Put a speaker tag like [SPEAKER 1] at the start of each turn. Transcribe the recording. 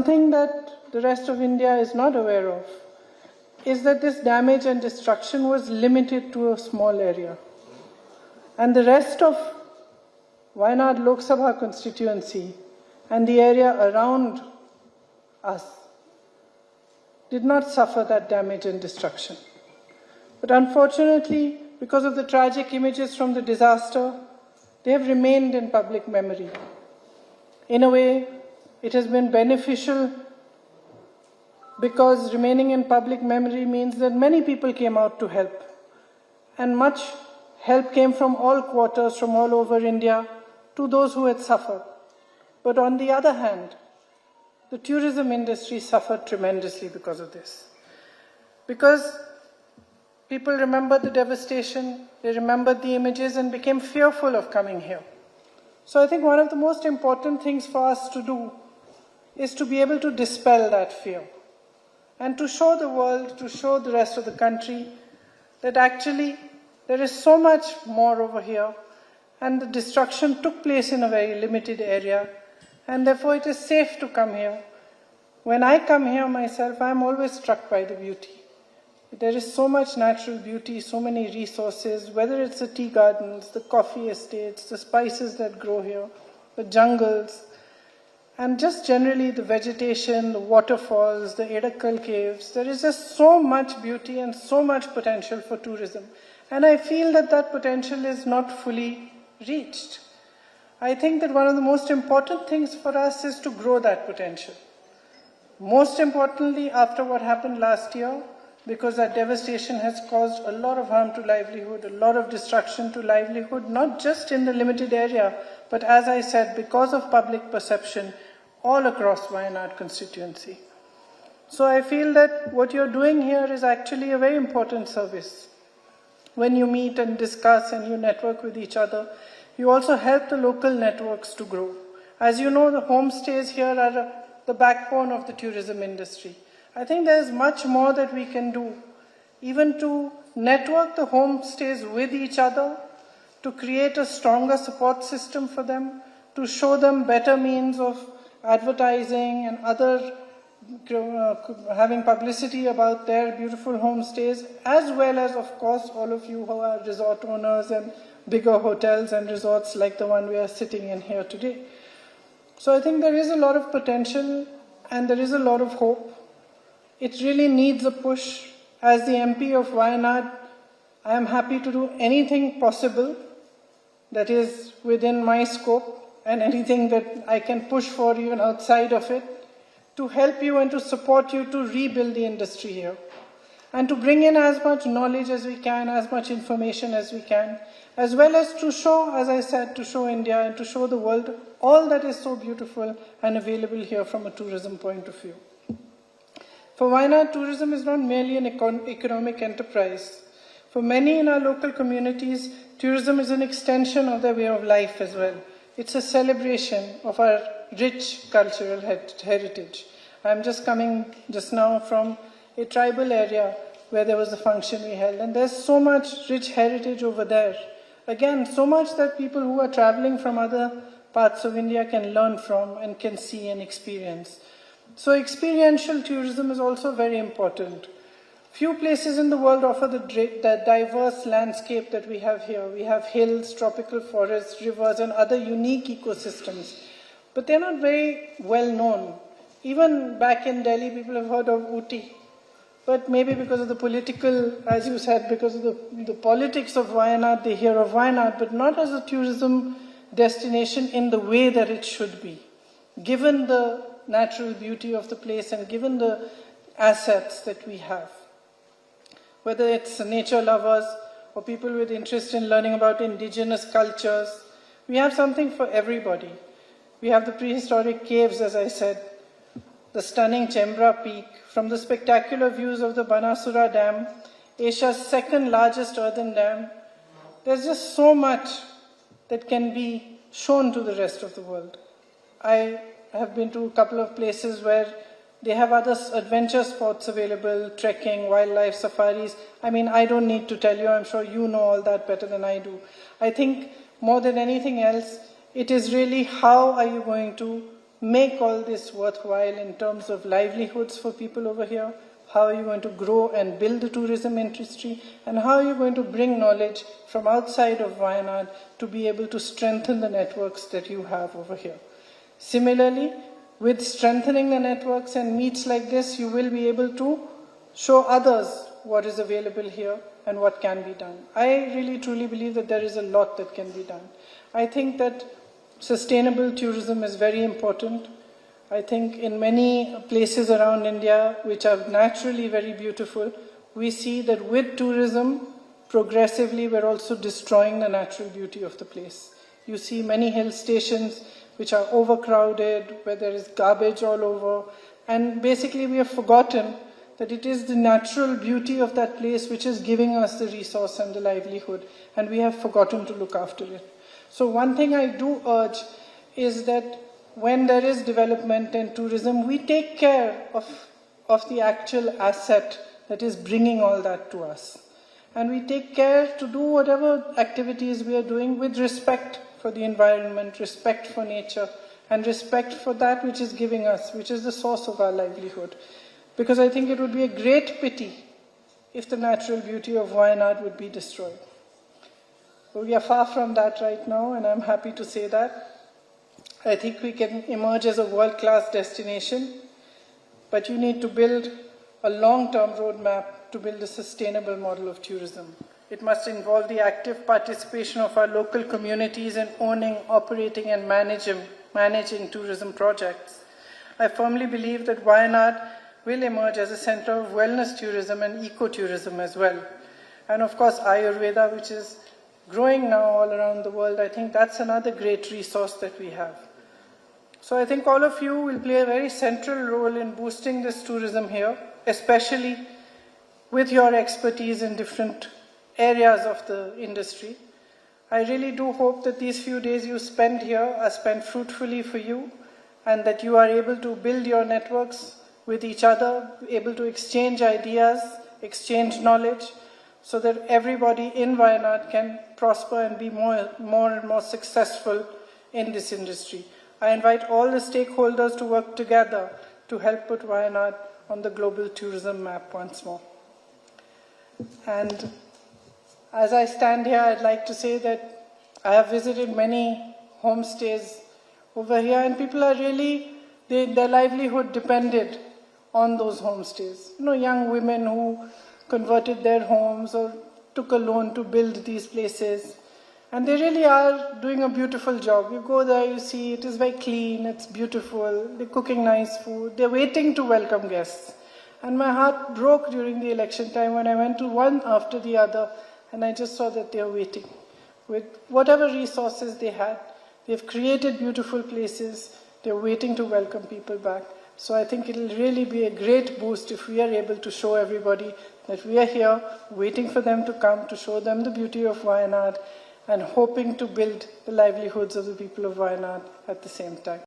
[SPEAKER 1] something that the rest of India is not aware of is that this damage and destruction was limited to a small area. And the rest of Wayanad Lok Sabha constituency and the area around us did not suffer that damage and destruction. But unfortunately, because of the tragic images from the disaster, they have remained in public memory. In a way, it has been beneficial because remaining in public memory means that many people came out to help. And much help came from all quarters, from all over India, to those who had suffered. But on the other hand, the tourism industry suffered tremendously because of this. Because people remembered the devastation, they remembered the images and became fearful of coming here. So I think one of the most important things for us to do is to be able to dispel that fear and to show the world, to show the rest of the country that actually there is so much more over here and the destruction took place in a very limited area and therefore it is safe to come here. When I come here myself, I am always struck by the beauty. There is so much natural beauty, so many resources, whether it's the tea gardens, the coffee estates, the spices that grow here, the jungles, and just generally the vegetation, the waterfalls, the Edakal caves. There is just so much beauty and so much potential for tourism. And I feel that that potential is not fully reached. I think that one of the most important things for us is to grow that potential. Most importantly, after what happened last year, because that devastation has caused a lot of harm to livelihood, a lot of destruction to livelihood, not just in the limited area, but as I said, because of public perception all across Wayanad constituency. So I feel that what you're doing here is actually a very important service. When you meet and discuss and you network with each other, you also help the local networks to grow. As you know, the homestays here are the backbone of the tourism industry. I think there's much more that we can do, even to network the homestays with each other, to create a stronger support system for them, to show them better means of advertising and other having publicity about their beautiful homestays, as well as, of course, all of you who are resort owners and bigger hotels and resorts like the one we are sitting in here today. So I think there is a lot of potential and there is a lot of hope. It really needs a push. As the MP of Wayanad, I am happy to do anything possible that is within my scope and anything that I can push for even outside of it to help you and to support you to rebuild the industry here and to bring in as much knowledge as we can, as much information as we can, as well as to show, as I said, to show India and to show the world all that is so beautiful and available here from a tourism point of view. For Wayanad, tourism is not merely an economic enterprise. For many in our local communities, tourism is an extension of their way of life as well. It's a celebration of our rich cultural heritage. I'm just coming just now from a tribal area where there was a function we held, and there's so much rich heritage over there. Again, so much that people who are traveling from other parts of India can learn from and can see and experience. So experiential tourism is also very important. Few places in the world offer the diverse landscape that we have here. We have hills, tropical forests, rivers, and other unique ecosystems. But they're not very well known. Even back in Delhi, people have heard of Ooty. But maybe because of the political, as you said, because of the politics of Wayanad, they hear of Wayanad, but not as a tourism destination in the way that it should be, given the natural beauty of the place and given the assets that we have. Whether it's nature lovers or people with interest in learning about indigenous cultures, we have something for everybody. We have the prehistoric caves, as I said, the stunning Chembra Peak, from the spectacular views of the Banasura Dam, Asia's second largest earthen dam. There's just so much that can be shown to the rest of the world. I have been to a couple of places where they have other adventure sports available, trekking, wildlife safaris. I mean, I don't need to tell you, I'm sure you know all that better than I do. I think more than anything else, it is really how are you going to make all this worthwhile in terms of livelihoods for people over here? How are you going to grow and build the tourism industry? And how are you going to bring knowledge from outside of Wayanad to be able to strengthen the networks that you have over here? Similarly, with strengthening the networks and meets like this, you will be able to show others what is available here and what can be done. I really truly believe that there is a lot that can be done. I think that sustainable tourism is very important. I think in many places around India, which are naturally very beautiful, we see that with tourism, progressively we're also destroying the natural beauty of the place. You see many hill stations which are overcrowded, where there is garbage all over, and basically we have forgotten that it is the natural beauty of that place which is giving us the resource and the livelihood, and we have forgotten to look after it. So one thing I do urge is that when there is development and tourism, we take care of the actual asset that is bringing all that to us. And we take care to do whatever activities we are doing with respect for the environment, respect for nature, and respect for that which is giving us, which is the source of our livelihood. Because I think it would be a great pity if the natural beauty of Wayanad would be destroyed. But we are far from that right now, and I'm happy to say that. I think we can emerge as a world-class destination, but you need to build a long-term roadmap to build a sustainable model of tourism. It must involve the active participation of our local communities in owning, operating and managing tourism projects. I firmly believe that Wayanad will emerge as a center of wellness tourism and ecotourism as well. And of course, Ayurveda, which is growing now all around the world, I think that's another great resource that we have. So I think all of you will play a very central role in boosting this tourism here, especially with your expertise in different areas of the industry. I really do hope that these few days you spend here are spent fruitfully for you, and that you are able to build your networks with each other, able to exchange ideas, exchange knowledge, so that everybody in Wayanad can prosper and be more and more successful in this industry. I invite all the stakeholders to work together to help put Wayanad on the global tourism map once more. And as I stand here, I'd like to say that I have visited many homestays over here, and people are really, their livelihood depended on those homestays. You know, young women who converted their homes or took a loan to build these places. And they really are doing a beautiful job. You go there, you see it is very clean, it's beautiful, they're cooking nice food, they're waiting to welcome guests. And my heart broke during the election time when I went to one after the other, and I just saw that they're waiting. With whatever resources they had, they've created beautiful places, they're waiting to welcome people back. So I think it'll really be a great boost if we are able to show everybody that we are here, waiting for them to come, to show them the beauty of Wayanad, and hoping to build the livelihoods of the people of Wayanad at the same time.